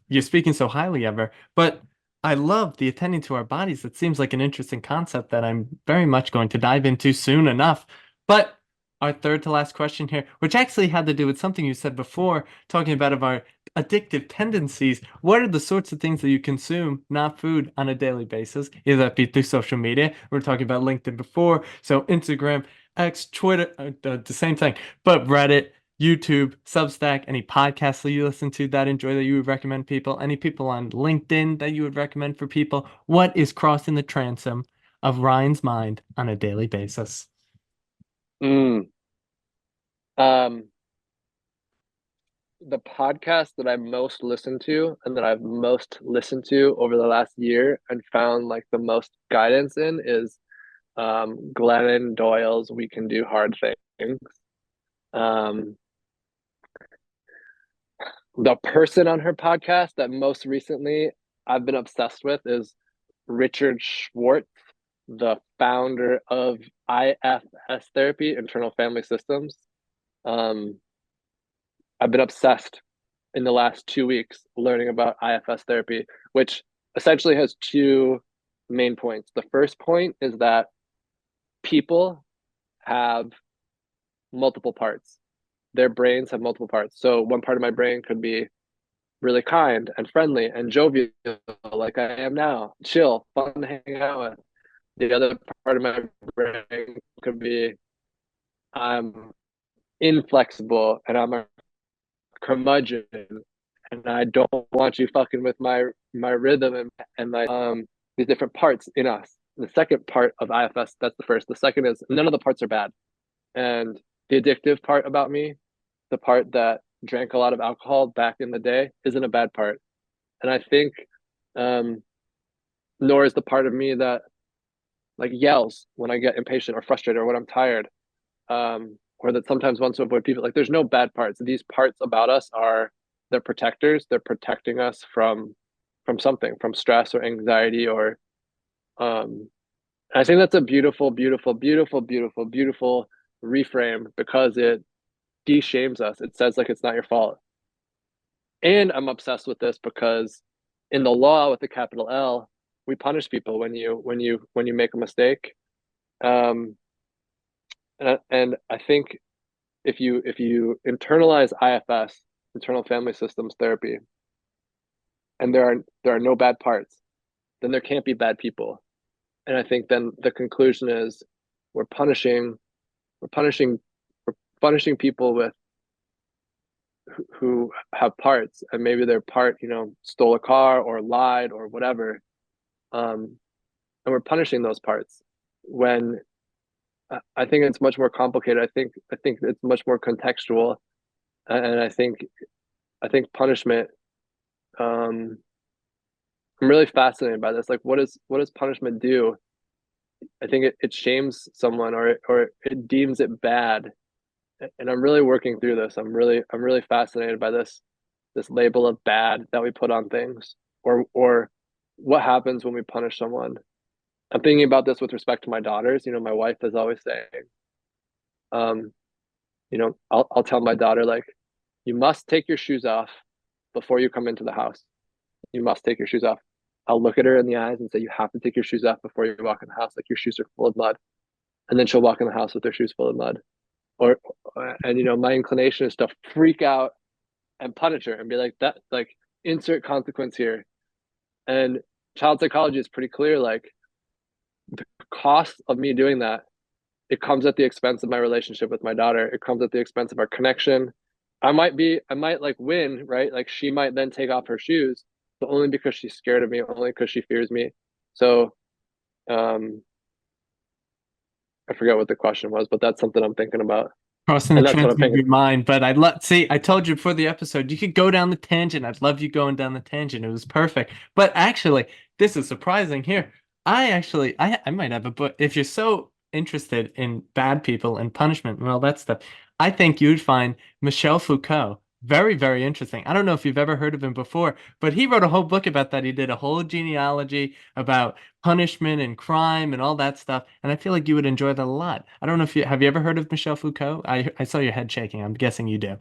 you're speaking so highly of her. But I love the attending to our bodies. That seems like an interesting concept that I'm very much going to dive into soon enough. But our third to last question here, which actually had to do with something you said before, talking about our addictive tendencies. What are the sorts of things that you consume, not food, on a daily basis? Either that be through social media. We were talking about LinkedIn before, so Instagram, X, Twitter, the same thing, but Reddit, YouTube, Substack, any podcasts that you listen to that enjoy that you would recommend people, any people on LinkedIn that you would recommend for people. What is crossing the transom of Ryan's mind on a daily basis? The podcast that I most listened to and that I've most listened to over the last year and found like the most guidance in is Glennon Doyle's We Can Do Hard Things. The person on her podcast that most recently I've been obsessed with is Richard Schwartz, the founder of IFS therapy, internal family systems. I've been obsessed in the last 2 weeks learning about IFS therapy, which essentially has two main points. The first point is that people have multiple parts. Their brains have multiple parts. So one part of my brain could be really kind and friendly and jovial, like I am now, chill, fun to hang out with. The other part of my brain could be I'm inflexible and I'm a curmudgeon and I don't want you fucking with my rhythm and my these different parts in us. The second part of IFS, that's the first. The second is none of the parts are bad. And the addictive part about me, the part that drank a lot of alcohol back in the day, isn't a bad part. And I think nor is the part of me that like yells when I get impatient or frustrated or when I'm tired, or that sometimes wants to avoid people. Like there's no bad parts. These parts about us they're protectors. They're protecting us from something, from stress or anxiety or I think that's a beautiful, beautiful, beautiful, beautiful, beautiful reframe because it de-shames us. It says like it's not your fault. And I'm obsessed with this because in the law with the capital L, we punish people when you make a mistake. And I think if you internalize IFS, internal family systems therapy, and there are no bad parts, then there can't be bad people. And I think then the conclusion is we're punishing people with who have parts, and maybe their part, stole a car or lied or whatever. And we're punishing those parts when I think it's much more complicated. I think it's much more contextual, and I think punishment. I'm really fascinated by this. Like, what does punishment do? I think it shames someone or it deems it bad, and I'm really working through this. I'm really fascinated by this label of bad that we put on things, or what happens when we punish someone. I'm thinking about this with respect to my daughters. My wife is always saying, I'll tell my daughter, like, you must take your shoes off before you come into the house. You must take your shoes off. I'll look at her in the eyes and say, you have to take your shoes off before you walk in the house. Like your shoes are full of mud. And then she'll walk in the house with her shoes full of mud. And my inclination is to freak out and punish her and be like, that, like, insert consequence here. And child psychology is pretty clear. Like, the cost of me doing that, it comes at the expense of my relationship with my daughter. It comes at the expense of our connection. I might like win, right? Like she might then take off her shoes, but only because she's scared of me, only because she fears me. So I forget what the question was, but that's something I'm thinking about. Crossing the And that's what I'm transom of thinking. your mind. But see, I told you before the episode, you could go down the tangent. I'd love you going down the tangent. It was perfect. But actually, this is surprising here. I might have a book. If you're so interested in bad people and punishment and all that stuff, I think you'd find Michel Foucault very, very interesting. I don't know if you've ever heard of him before, but he wrote a whole book about that. He did a whole genealogy about punishment and crime and all that stuff. And I feel like you would enjoy that a lot. I don't know if you ever heard of Michel Foucault? I saw your head shaking. I'm guessing you do.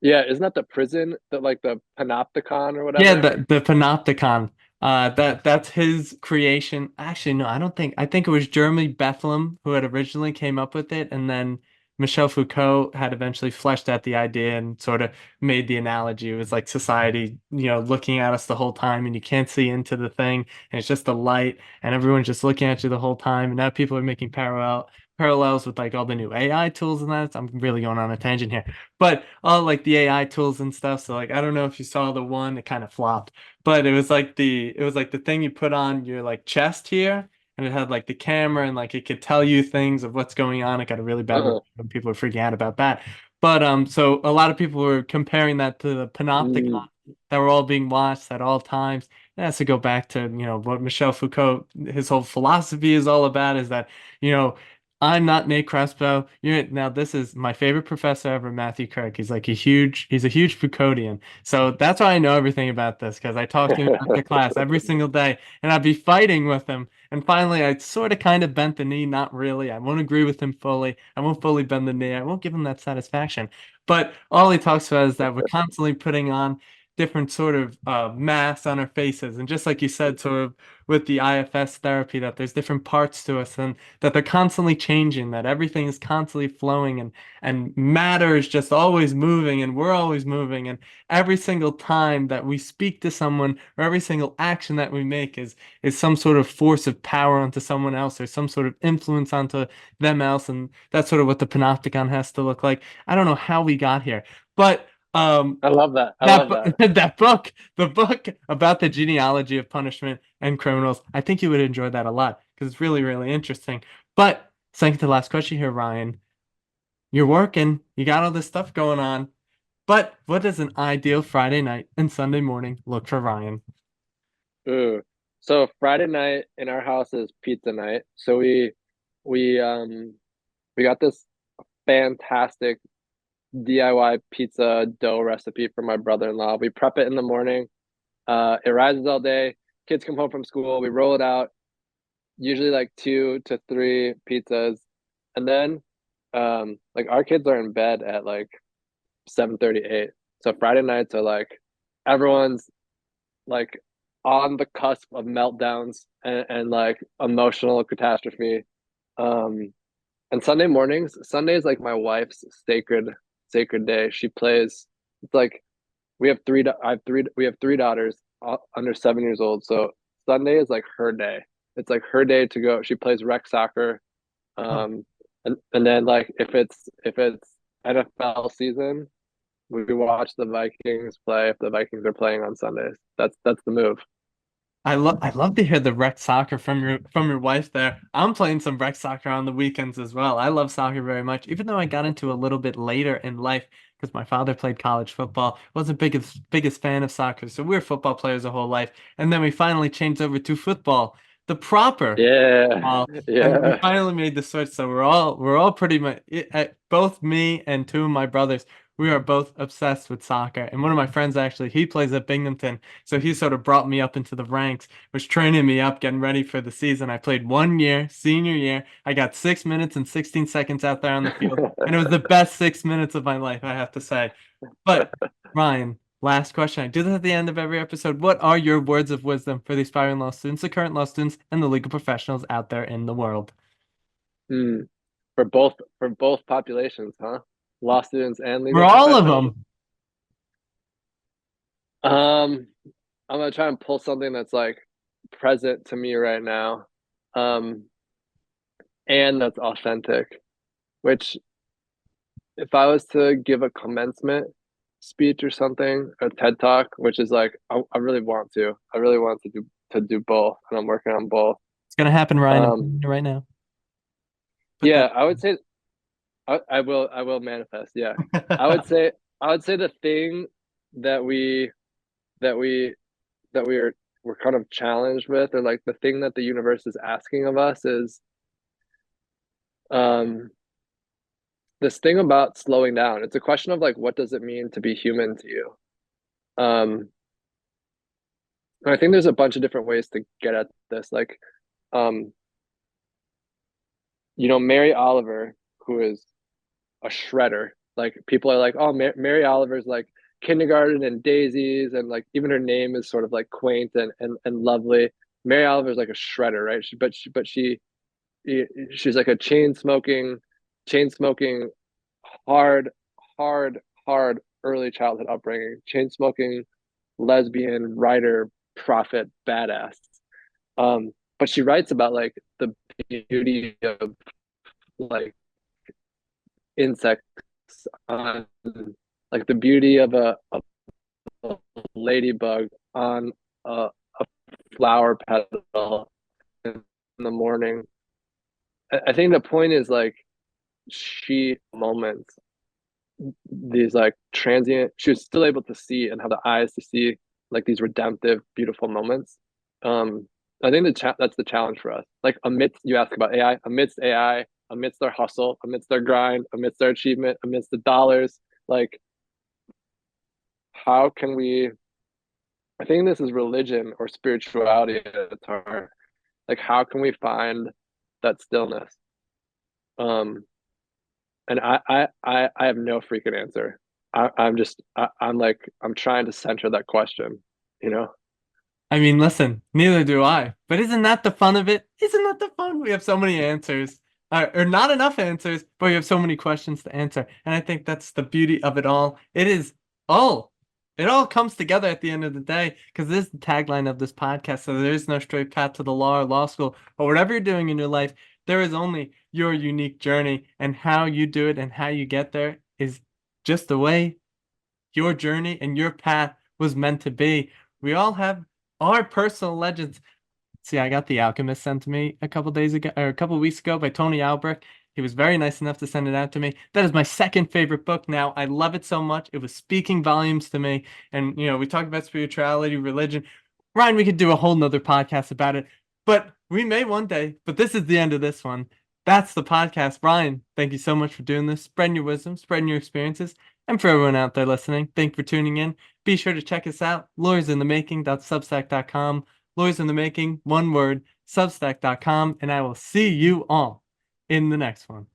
Yeah, isn't that the prison that like the panopticon or Yeah, whatever? the Panopticon. That's his creation. Actually, no, I think it was Jeremy Bethlehem who had originally came up with it, and then Michel Foucault had eventually fleshed out the idea and sort of made the analogy. It was like society, looking at us the whole time, and you can't see into the thing, and it's just a light, and everyone's just looking at you the whole time. And now people are making parallels with like all the new AI tools and that. I'm really going on a tangent here, but all like the AI tools and stuff. So like I don't know if you saw the one, it kind of flopped, but it was like the thing you put on your like chest here, and it had like the camera and like it could tell you things of what's going on. It got a really bad review Uh-huh. and people were freaking out about that. But so a lot of people were comparing that to the panopticon Mm. that were all being watched at all times. It has to go back to, what Michel Foucault, his whole philosophy is all about is that, you know, I'm not Nate Crespo. Now this is my favorite professor ever, Matthew Kirk. He's a huge Foucauldian. So that's why I know everything about this because I talk to him after class every single day and I'd be fighting with him. And finally I sort of kind of bent the knee, not really. I won't agree with him fully. I won't fully bend the knee. I won't give him that satisfaction. But all he talks about is that we're constantly putting on different sort of masks on our faces. And just like you said, sort of with the IFS therapy, that there's different parts to us and that they're constantly changing, that everything is constantly flowing and matter is just always moving and we're always moving. And every single time that we speak to someone or every single action that we make is some sort of force of power onto someone else or some sort of influence onto them else. And that's sort of what the panopticon has to look like. I don't know how we got here, but I love that. I that love that. that book, the book about the genealogy of punishment and criminals, I think you would enjoy that a lot because it's really, really interesting. But second to the last question here, Ryan, you're working, you got all this stuff going on, but what does an ideal Friday night and Sunday morning look for Ryan? Ooh. So Friday night in our house is pizza night. So we we got this fantastic DIY pizza dough recipe from my brother-in-law. We prep it in the morning. It rises all day. Kids come home from school. We roll it out, usually like 2 to 3 pizzas, and then like our kids are in bed at like 7:38. So Friday nights are like everyone's like on the cusp of meltdowns and like emotional catastrophe. Um, and Sunday is like my wife's sacred day. She plays. It's like we have three. I have three. We have three daughters under 7 years old. So Sunday is like her day. It's like her day to go. She plays rec soccer. Oh, And then like if it's NFL season, we watch the Vikings play if the Vikings are playing on Sundays. That's the move. I love to hear the rec soccer from your wife there. I'm playing some rec soccer on the weekends as well. I love soccer very much, even though I got into a little bit later in life because my father played college football. Wasn't biggest fan of soccer, so we were football players a whole life. And then we finally changed over to football, the proper Yeah, and we yeah. finally made the switch. So we're all pretty much both me and two of my brothers. We are both obsessed with soccer. And one of my friends actually, he plays at Binghamton, so he sort of brought me up into the ranks, was training me up, getting ready for the season. I played 1 year, senior year. I got 6 minutes and 16 seconds out there on the field, and it was the best 6 minutes of my life, I have to say. But Ryan, last question. I do this at the end of every episode. What are your words of wisdom for the aspiring law students, the current law students, and the legal professionals out there in the world? Hmm. For both populations, huh? Law students and For legal all of professionals. them. Um, I'm gonna try and pull something that's like present to me right now, um, and that's authentic. Which, if I was to give a commencement, speech or something, a TED talk, which is like I really want to. I really want to do both, and I'm working on both. It's gonna happen, Ryan. I'm Um, telling you right now. Put yeah, that. I would say I will manifest. Yeah, I would say the thing that we that we that we're kind of challenged with, or like the thing that the universe is asking of us is um this thing about slowing down. It's a question of like, what does it mean to be human to you? Um, and I think there's a bunch of different ways to get at this. Like, um, Mary Oliver, who is a shredder. Like people are like, oh, Mary Oliver's like kindergarten and daisies, and like even her name is sort of like quaint and lovely. Mary Oliver's like a shredder, right? She's like a chain smoking, hard, hard early childhood upbringing, chain smoking, lesbian, writer, prophet, badass. But she writes about like the beauty of like insects on like the beauty of a ladybug on a flower petal in the morning. I think the point is like she moments these like transient, she was still able to see and have the eyes to see like these redemptive beautiful moments. I think that's the challenge for us, like amidst, you ask about AI, amidst their hustle, amidst their grind, amidst their achievement, amidst the dollars, like how can we, I think this is religion or spirituality at its heart, like how can we find that stillness? And I have no freaking answer. I'm trying to center that question, you know? I mean, listen, neither do I. But isn't that the fun of it? Isn't that the fun? We have so many answers, or not enough answers, but we have so many questions to answer. And I think that's the beauty of it all. All, it all comes together at the end of the day, because this is the tagline of this podcast. So there is no straight path to the law or law school, or whatever you're doing in your life. There is only your unique journey, and how you do it and how you get there is just the way your journey and your path was meant to be. We all have our personal legends. See, I got The Alchemist sent to me a couple days ago, or a couple weeks ago, by Tony Albrecht. He was very nice enough to send it out to me. That is my second favorite book now. I love it so much. It was speaking volumes to me. And, we talked about spirituality, religion. Ryan, we could do a whole nother podcast about it, but we may one day. But this is the end of this one. That's the podcast. Ryan, thank you so much for doing this, spreading your wisdom, spreading your experiences. And for everyone out there listening, thank you for tuning in. Be sure to check us out, lawyersinthemaking.substack.com, Lawyers in the Making, one word, substack.com, and I will see you all in the next one.